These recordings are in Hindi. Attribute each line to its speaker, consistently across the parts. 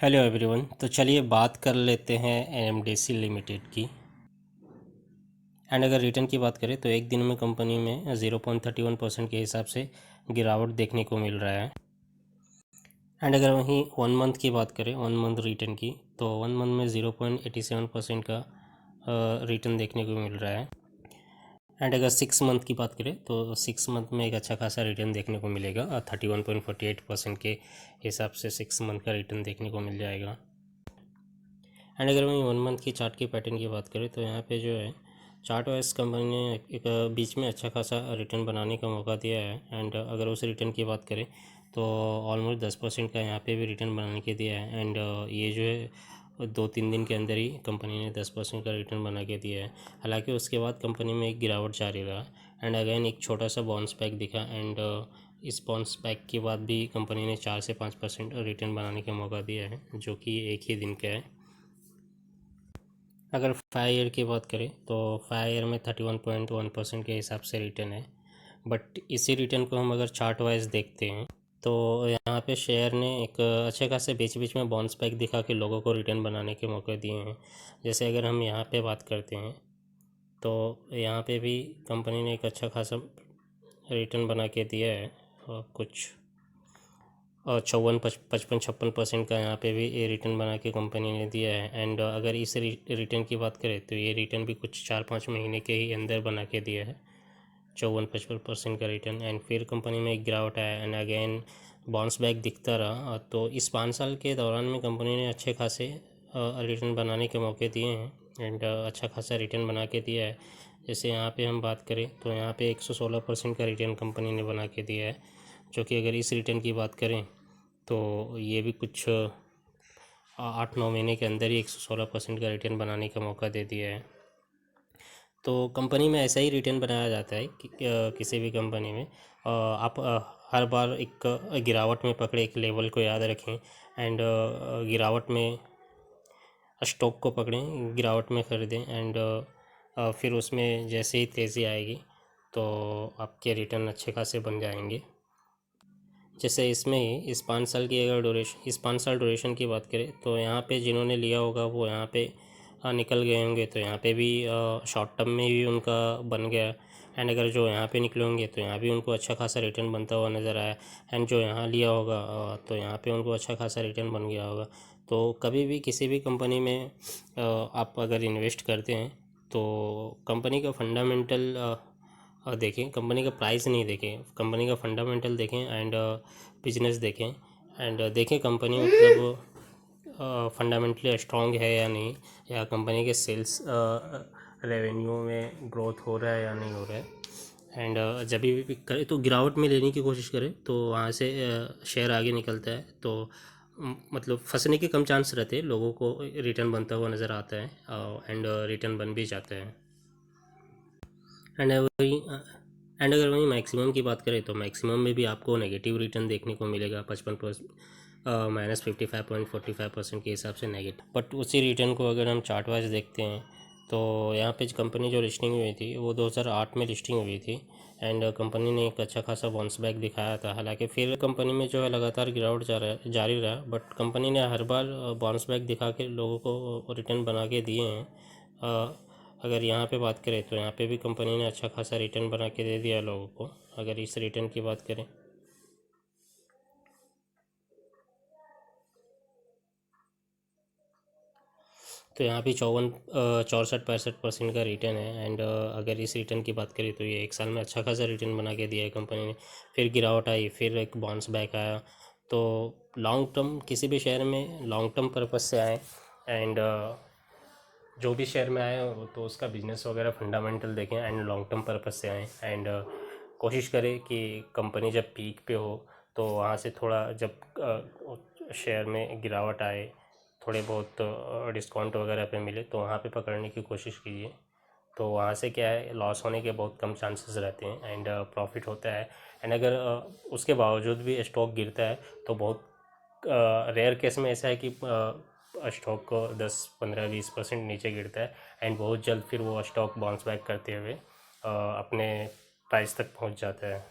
Speaker 1: Hello everyone. तो चलिए बात कर लेते हैं एनएमडीसी लिमिटेड की। एंड अगर रिटर्न की बात करें तो एक दिन में कंपनी में 0.31% के हिसाब से गिरावट देखने को मिल रहा है। एंड अगर वहीं 1 मंथ की बात करें, 1 मंथ रिटर्न की, तो 1 मंथ में 0.87% का रिटर्न देखने को मिल रहा है। एंड अगर 6 मंथ की बात करें तो 6 मंथ में एक अच्छा खासा रिटर्न देखने को मिलेगा। 31.48% के हिसाब से 6 मंथ का रिटर्न देखने को मिल जाएगा। एंड अगर मैं 1 मंथ की चार्ट के पैटर्न की बात करें तो यहाँ पे जो है चार्ट वाइज कंपनी ने एक बीच में अच्छा खासा रिटर्न बनाने का मौका दिया है। एंड अगर उस रिटर्न की बात करें तो ऑलमोस्ट 10% का यहाँ पे भी रिटर्न बनाने के दिया है। एंड ये जो है 2-3 दिन के अंदर ही कंपनी ने 10% का रिटर्न बना के दिया है। हालांकि उसके बाद कंपनी में एक गिरावट जारी रहा एंड अगेन एक छोटा सा बाउंस बैक दिखा। एंड इस बाउंस बैक के बाद भी कंपनी ने 4 से 5% रिटर्न बनाने का मौका दिया है, जो कि एक ही दिन का है। अगर 5 ईयर की बात करें तो 5 ईयर में 31.1% के हिसाब से रिटर्न है। बट इसी रिटर्न को हम अगर चार्ट वाइज देखते हैं तो यहाँ पे शेयर ने एक अच्छे खासे बीच बीच में बाउंस बैक दिखा के लोगों को रिटर्न बनाने के मौके दिए हैं। जैसे अगर हम यहाँ पे बात करते हैं तो यहाँ पे भी कंपनी ने एक अच्छा खासा रिटर्न बना के दिया है। और कुछ 54-55-56% का यहाँ पे भी ये रिटर्न बना के कंपनी ने दिया है। एंड अगर इस रिटर्न की बात करें तो ये रिटर्न भी कुछ 4-5 महीने के ही अंदर बना के दिया है, 54-55% का रिटर्न। एंड फिर कंपनी में एक गिरावट आया एंड अगेन बाउंस बैक दिखता रहा। तो इस 5 साल के दौरान में कंपनी ने अच्छे खासे रिटर्न बनाने के मौके दिए हैं। एंड अच्छा खासा रिटर्न बना के दिया है। जैसे यहाँ पे हम बात करें तो यहाँ पे 116% का रिटर्न कंपनी ने बना के दिया है, जो कि अगर इस रिटर्न की बात करें तो ये भी कुछ 8-9 महीने के अंदर ही 116% का रिटर्न बनाने का मौका दे दिया है। तो कंपनी में ऐसा ही रिटर्न बनाया जाता है कि किसी भी कंपनी में आप हर बार एक गिरावट में पकड़े एक लेवल को याद रखें। एंड गिरावट में स्टॉक को पकड़ें, गिरावट में ख़रीदें। एंड फिर उसमें जैसे ही तेज़ी आएगी तो आपके रिटर्न अच्छे खासे बन जाएंगे। जैसे इसमें ही इस 5 साल की अगर इस 5 साल ड्यूरेशन की बात करें तो यहाँ पे जिन्होंने लिया होगा वो यहाँ पे निकल गए होंगे, तो यहाँ पे भी शॉर्ट टर्म में भी उनका बन गया। एंड अगर जो यहाँ पे निकले होंगे तो यहाँ भी उनको अच्छा खासा रिटर्न बनता हुआ नज़र आया। एंड जो यहाँ लिया होगा तो यहाँ पे उनको अच्छा खासा रिटर्न बन गया होगा। तो कभी भी किसी भी कंपनी में आप अगर इन्वेस्ट करते हैं तो कंपनी का फंडामेंटल देखें, कंपनी का प्राइस नहीं देखें, कंपनी का फंडामेंटल देखें। एंड बिजनेस देखें। एंड देखें कंपनी मतलब फंडामेंटली स्ट्रॉन्ग है या नहीं, या कंपनी के सेल्स रेवेन्यू में ग्रोथ हो रहा है या नहीं हो रहा है। एंड जब भी करें तो गिरावट में लेने की कोशिश करें तो वहाँ से शेयर आगे निकलता है। तो मतलब फंसने के कम चांस रहते हैं, लोगों को रिटर्न बनता हुआ नज़र आता है एंड रिटर्न बन भी जाता है। एंड वही एंड अगर वहीं मैक्सिमम की बात करें तो मैक्सिमम में भी आपको नेगेटिव रिटर्न देखने को मिलेगा, 55 -55.45% के हिसाब से नेगेटिव। बट उसी रिटर्न को अगर हम चार्ट वाइज देखते हैं तो यहाँ पे कंपनी जो लिस्टिंग हुई थी वो 2008 में लिस्टिंग हुई थी। एंड कंपनी ने एक अच्छा खासा बाउंस बैक दिखाया था। हालांकि फिर कंपनी में जो है लगातार गिरावट जारी रहा, बट कंपनी ने हर बार बाउंस बैक दिखा के लोगों को रिटर्न बना के दिए हैं। अगर यहाँ पे बात करें तो यहाँ पे भी कंपनी ने अच्छा खासा रिटर्न बना के दे दिया लोगों को, अगर इस रिटर्न की बात करें। तो यहाँ भी 64-65% का रिटर्न है। एंड अगर इस रिटर्न की बात करें तो ये एक साल में अच्छा खासा रिटर्न बना के दिया है कंपनी ने। फिर गिरावट आई, फिर एक बाउंस बैक आया। तो लॉन्ग टर्म किसी भी शेयर में लॉन्ग टर्म पर्पज़ से आए। एंड जो भी शेयर में आए तो उसका बिजनेस वगैरह फंडामेंटल देखें एंड लॉन्ग टर्म पर्पज़ से आएँ। एंड कोशिश करें कि कंपनी जब पीक पे हो तो वहाँ से थोड़ा जब शेयर में गिरावट आए, थोड़े बहुत डिस्काउंट वगैरह पे मिले तो वहाँ पे पकड़ने की कोशिश कीजिए। तो वहाँ से क्या है, लॉस होने के बहुत कम चांसेस रहते हैं एंड प्रॉफिट होता है। एंड अगर उसके बावजूद भी स्टॉक गिरता है तो बहुत रेयर केस में ऐसा है कि स्टॉक को 10-15-20% नीचे गिरता है एंड बहुत जल्द फिर वो स्टॉक बाउंस बैक करते हुए अपने प्राइस तक पहुंच जाता है।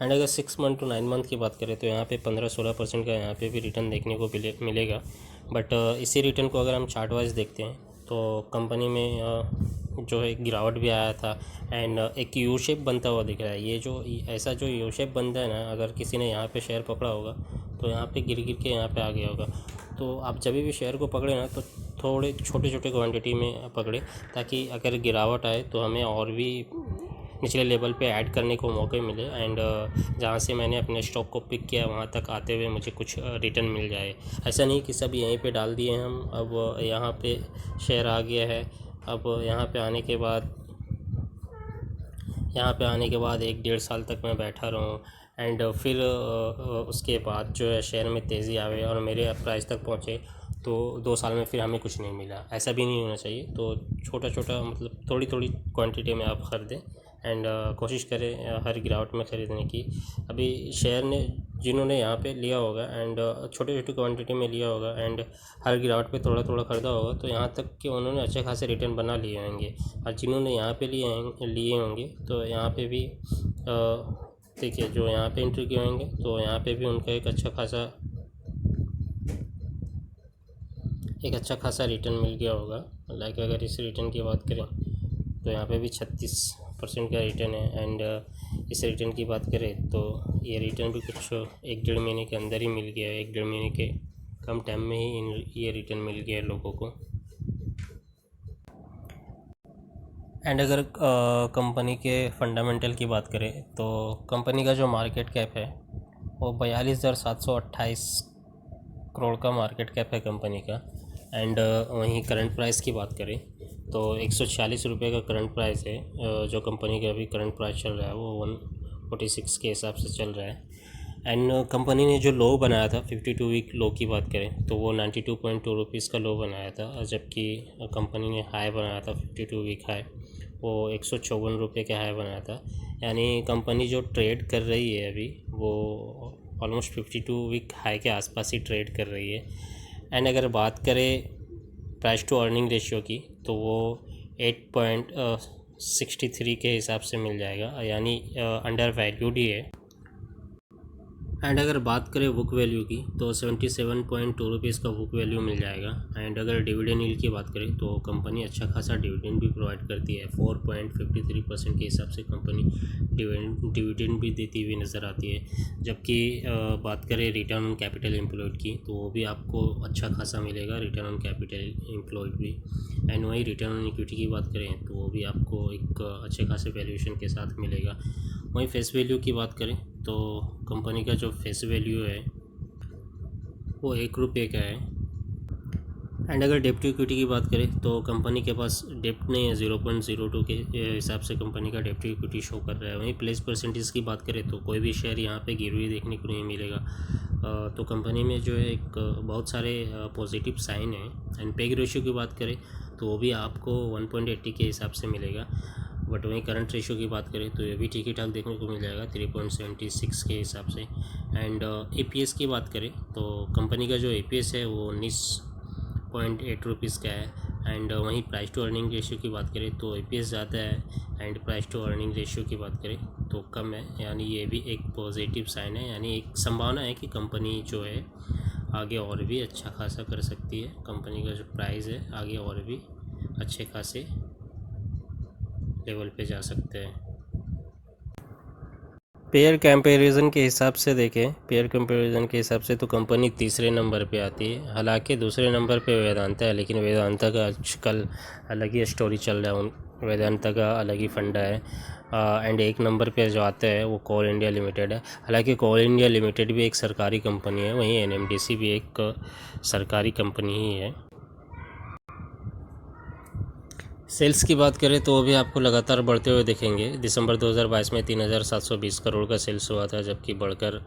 Speaker 1: एंड अगर 6 मंथ टू 9 मंथ की बात करें तो यहाँ पे 15-16% का यहाँ पे भी रिटर्न देखने को मिलेगा। बट इसी रिटर्न को अगर हम चार्ट वाइज देखते हैं तो कंपनी में जो है गिरावट भी आया था एंड एक यू शेप बनता हुआ दिख रहा है। ये जो ऐसा जो यू शेप बनता है ना, अगर किसी ने यहाँ पे शेयर पकड़ा होगा तो यहाँ पे गिर के यहाँ पे आ गया होगा। तो आप जब भी शेयर को पकड़े ना तो थोड़े छोटे छोटे क्वांटिटी में पकड़े, ताकि अगर गिरावट आए तो हमें और भी निचले लेवल पे ऐड करने को मौके मिले एंड जहाँ से मैंने अपने स्टॉक को पिक किया वहाँ तक आते हुए मुझे कुछ रिटर्न मिल जाए। ऐसा नहीं कि सब यहीं पे डाल दिए हम, अब यहाँ पे शेयर आ गया है। अब यहाँ पे आने के बाद 1-1.5 साल तक मैं बैठा रहूँ एंड फिर उसके बाद जो है शेयर में तेज़ी आवे और मेरे प्राइस तक पहुँचे तो 2 साल में फिर हमें कुछ नहीं मिला। ऐसा भी नहीं होना चाहिए। तो छोटा छोटा मतलब थोड़ी थोड़ी क्वांटिटी में आप ख़रीदें एंड कोशिश करें हर गिरावट में ख़रीदने की। अभी शेयर ने जिन्होंने यहाँ पे लिया होगा एंड छोटे छोटे क्वांटिटी में लिया होगा एंड हर गिरावट पे थोड़ा थोड़ा ख़रीदा होगा तो यहाँ तक कि उन्होंने अच्छे खासे रिटर्न बना लिए होंगे। और जिन्होंने यहाँ पे लिए होंगे तो यहाँ पे भी देखिए, जो यहाँ पे एंट्री किए होंगे तो यहाँ पे भी उनका एक अच्छा खासा रिटर्न मिल गया होगा। लाइक अगर इस रिटर्न की बात करें तो यहाँ पे भी 36% का रिटर्न है एंड इस रिटर्न की बात करें तो ये रिटर्न भी कुछ 1-1.5 महीने के अंदर ही मिल गया है। 1-1.5 महीने के कम टाइम में ही ये रिटर्न मिल गया है लोगों को। एंड अगर कंपनी के फंडामेंटल की बात करें तो कंपनी का जो मार्केट कैप है वो 42,728 करोड़ का मार्केट कैप है कंपनी का। एंड वहीं करंट प्राइस की बात करें तो 146 रुपये का करंट प्राइस है। जो कंपनी का अभी करंट प्राइस चल रहा है वो 146 के हिसाब से चल रहा है। एंड कंपनी ने जो लो बनाया था 52 वीक लो की बात करें तो वो 92.2 रुपीज़ का लो बनाया था, जबकि कंपनी ने हाई बनाया था 52 वीक हाई, वो 154 रुपये का हाई बनाया था। यानी कंपनी जो ट्रेड कर रही है अभी वो ऑलमोस्ट 52 वीक हाई के आसपास ही ट्रेड कर रही है। एंड अगर बात करें प्राइस टू अर्निंग रेशियो की तो वो 8.63 के हिसाब से मिल जाएगा, यानी अंडर वैल्यूड ही है। एंड अगर बात करें बुक वैल्यू की तो 77.2 रुपीज़ का बुक वैल्यू मिल जाएगा। एंड अगर डिविडेंड यील्ड की बात करें तो कंपनी अच्छा खासा डिविडेंड भी प्रोवाइड करती है। 4.53% के हिसाब से कंपनी डिविडेंड भी देती हुई नज़र आती है। जबकि बात करें रिटर्न ऑन कैपिटल एम्प्लॉयड की तो वो भी आपको अच्छा खासा मिलेगा, रिटर्न ऑन कैपिटल एम्प्लॉयड भी। एंड वही रिटर्न ऑन इक्विटी की बात करें तो वो भी आपको एक अच्छे खासे वैल्यूएशन के साथ मिलेगा। वहीं फेस वैल्यू की बात करें तो कंपनी का जो फेस वैल्यू है वो 1 रुपये का है। एंड अगर डेप्ट टू इक्विटी की बात करें तो कंपनी के पास डेप्ट नहीं है, 0.02 के हिसाब से कंपनी का डेप्ट टू इक्विटी शो कर रहा है। वहीं प्लेस परसेंटेज की बात करें तो कोई भी शेयर यहाँ पे गिरवी देखने को नहीं मिलेगा। तो कंपनी में जो है एक बहुत सारे पॉजिटिव साइन हैं। एंड पेग रेशियो की बात करें तो वो भी आपको 1.80 के हिसाब से मिलेगा। बट वहीं करंट रेशियो की बात करें तो ये भी ठीक ही ठाक देखने को मिल जाएगा 3.76 के हिसाब से। एंड EPS की बात करें तो कंपनी का जो EPS है वो 19.8 रुपीज़ का है। एंड वहीं प्राइस टू अर्निंग रेशियो की बात करें तो EPS ज़्यादा है and price to earning ratio की बात करें तो कम है। यानी ये भी एक पॉजिटिव साइन है, यानी एक संभावना है कि कंपनी जो है आगे और भी अच्छा खासा कर सकती है। कंपनी का जो प्राइस है आगे और भी अच्छे खासे लेवल पे जा सकते हैं। पेयर कंपैरिजन के हिसाब से देखें, पेयर कंपैरिजन के हिसाब से तो कंपनी तीसरे नंबर पे आती है। हालांकि दूसरे नंबर पे वेदांता है, लेकिन वेदांता का आजकल अलग ही स्टोरी चल रहा है, वेदांता का अलग ही फंडा है। एंड एक नंबर पे जो आता है वो कोल इंडिया लिमिटेड है। हालांकि कोल इंडिया लिमिटेड भी एक सरकारी कंपनी है, वहीं NMDC भी एक सरकारी कंपनी ही है। सेल्स की बात करें तो वो भी आपको लगातार बढ़ते हुए दिखेंगे। दिसंबर 2022 में 3,720 करोड़ का सेल्स हुआ था, जबकि बढ़कर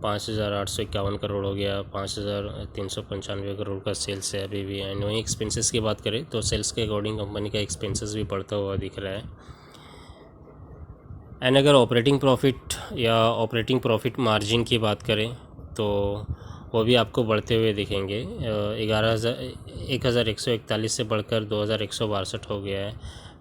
Speaker 1: 5,851 करोड़ हो गया। 5,395 करोड़ का सेल्स है अभी भी। एंड वहीं एक्सपेंसेस की बात करें तो सेल्स के अकॉर्डिंग कंपनी का एक्सपेंसेस भी बढ़ता हुआ दिख रहा है। एंड अगर ऑपरेटिंग प्रॉफिट या ऑपरेटिंग प्रॉफिट मार्जिन की बात करें तो वो भी आपको बढ़ते हुए दिखेंगे। 1,141 से बढ़कर 2,162 हो गया है।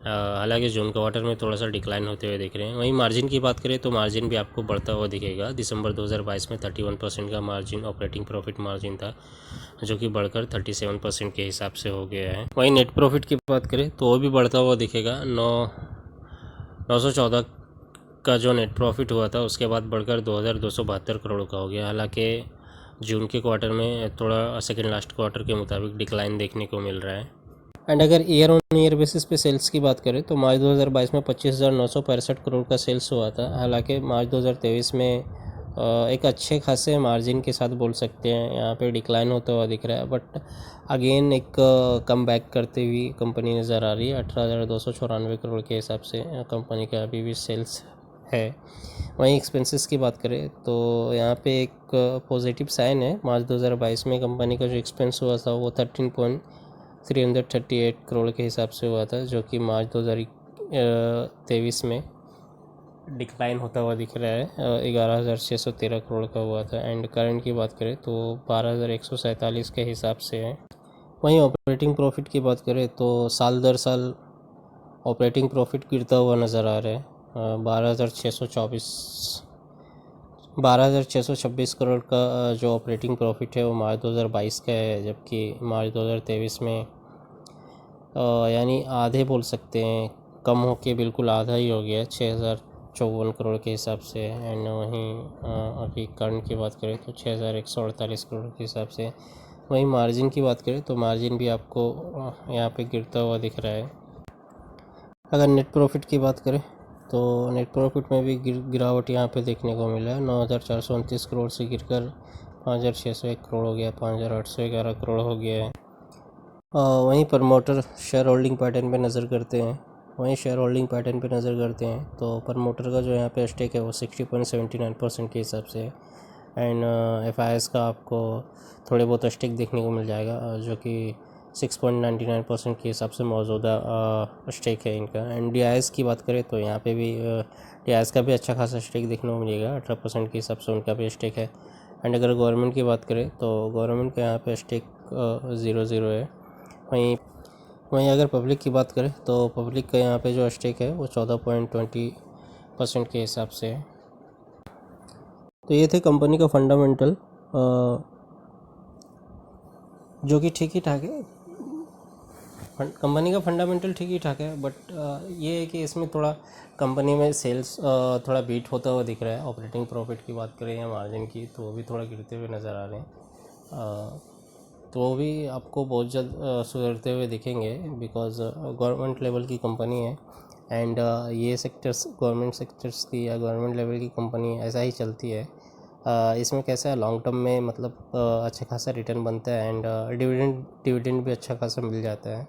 Speaker 1: हालांकि जून क्वार्टर में थोड़ा सा डिक्लाइन होते हुए दिख रहे हैं। वहीं मार्जिन की बात करें तो मार्जिन भी आपको बढ़ता हुआ दिखेगा। दिसंबर 2022 में 31% का मार्जिन ऑपरेटिंग प्रॉफिट मार्जिन था, जो कि बढ़कर 37% के हिसाब से हो गया है। वहीं नेट प्रॉफिट की बात करें तो वो भी बढ़ता हुआ दिखेगा। 914 का जो नेट प्रॉफिट हुआ था उसके बाद बढ़कर 2272 करोड़ का हो गया। हालांकि जून के क्वार्टर में थोड़ा सेकेंड लास्ट क्वार्टर के मुताबिक डिक्लाइन देखने को मिल रहा है। एंड अगर ईयर ऑन ईयर बेसिस पे सेल्स की बात करें तो मार्च 2022 में 25,965 करोड़ का सेल्स हुआ था। हालांकि मार्च 2023 में एक अच्छे खासे मार्जिन के साथ बोल सकते हैं यहाँ पे डिक्लाइन होता हुआ दिख रहा है, बट अगेन एक कम बैक करते हुई कंपनी नज़र आ रही है। 18,294 करोड़ के हिसाब से कंपनी का अभी भी सेल्स है। वहीं एक्सपेंसेस की बात करें तो यहाँ पे एक पॉजिटिव साइन है। मार्च 2022 में कंपनी का जो एक्सपेंस हुआ था वो 1338 करोड़ के हिसाब से हुआ था, जो कि मार्च 2023 में डिक्लाइन होता हुआ दिख रहा है। 11,613 करोड़ का हुआ था। एंड करंट की बात करें तो 12,147 के हिसाब से है। वहीं ऑपरेटिंग प्रॉफिट की बात करें तो साल दर साल ऑपरेटिंग प्रॉफिट गिरता हुआ नज़र आ रहा है। 12,626 करोड़ का जो ऑपरेटिंग प्रॉफिट है वो मार्च 2022 का है, जबकि मार्च 2023 में यानी आधे बोल सकते हैं, कम होके बिल्कुल आधा ही हो गया, 6,054 करोड़ के हिसाब से। एंड वहीं अभी करंट की बात करें तो 6,148 करोड़ के हिसाब से। वहीं मार्जिन की बात करें तो मार्जिन भी आपको यहाँ पे गिरता हुआ दिख रहा है। अगर नेट प्रॉफिट की बात करें तो नेट प्रॉफिट में भी गिरावट यहाँ पे देखने को मिला है। 9,429 करोड़ से गिरकर 5,601 करोड़ हो गया, 5,811 करोड़ हो गया है। वहीं प्रमोटर शेयर होल्डिंग पैटर्न पे नज़र करते हैं तो प्रमोटर का जो यहाँ पे स्टेक है वो 60.79% के हिसाब से है। एंड FIS का आपको थोड़े बहुत स्टेक देखने को मिल जाएगा, जो कि 6.99% के हिसाब से मौजूदा स्टेक है इनका। एंड DIS की बात करें तो यहाँ पे भी DIS का भी अच्छा खासा स्टेक देखने को मिलेगा, 18% के हिसाब से उनका भी स्टेक है। एंड अगर गवर्नमेंट की बात करें तो गवर्नमेंट का यहाँ पे स्टेक 0 है। वहीं अगर पब्लिक की बात करें तो पब्लिक का यहाँ पे जो स्टेक है वो 14.20% के हिसाब से है। तो ये थे कंपनी का फंडामेंटल, जो कि ठीक ही ठाक है। कंपनी का फंडामेंटल ठीक ही ठाक है, बट ये है कि इसमें थोड़ा कंपनी में सेल्स थोड़ा बीट होता हुआ दिख रहा है। ऑपरेटिंग प्रॉफिट की बात करें या मार्जिन की तो वो भी थोड़ा गिरते हुए नज़र आ रहे हैं। तो वो भी आपको बहुत जल्द सुधरते हुए दिखेंगे, बिकॉज गवर्नमेंट लेवल की कंपनी है। एंड ये सेक्टर्स गवर्नमेंट सेक्टर्स की या गवर्नमेंट लेवल की कंपनी ऐसा ही चलती है। इसमें कैसा है, लॉन्ग टर्म में मतलब अच्छा खासा रिटर्न बनता है एंड डिविडेंड भी अच्छा खासा मिल जाता है।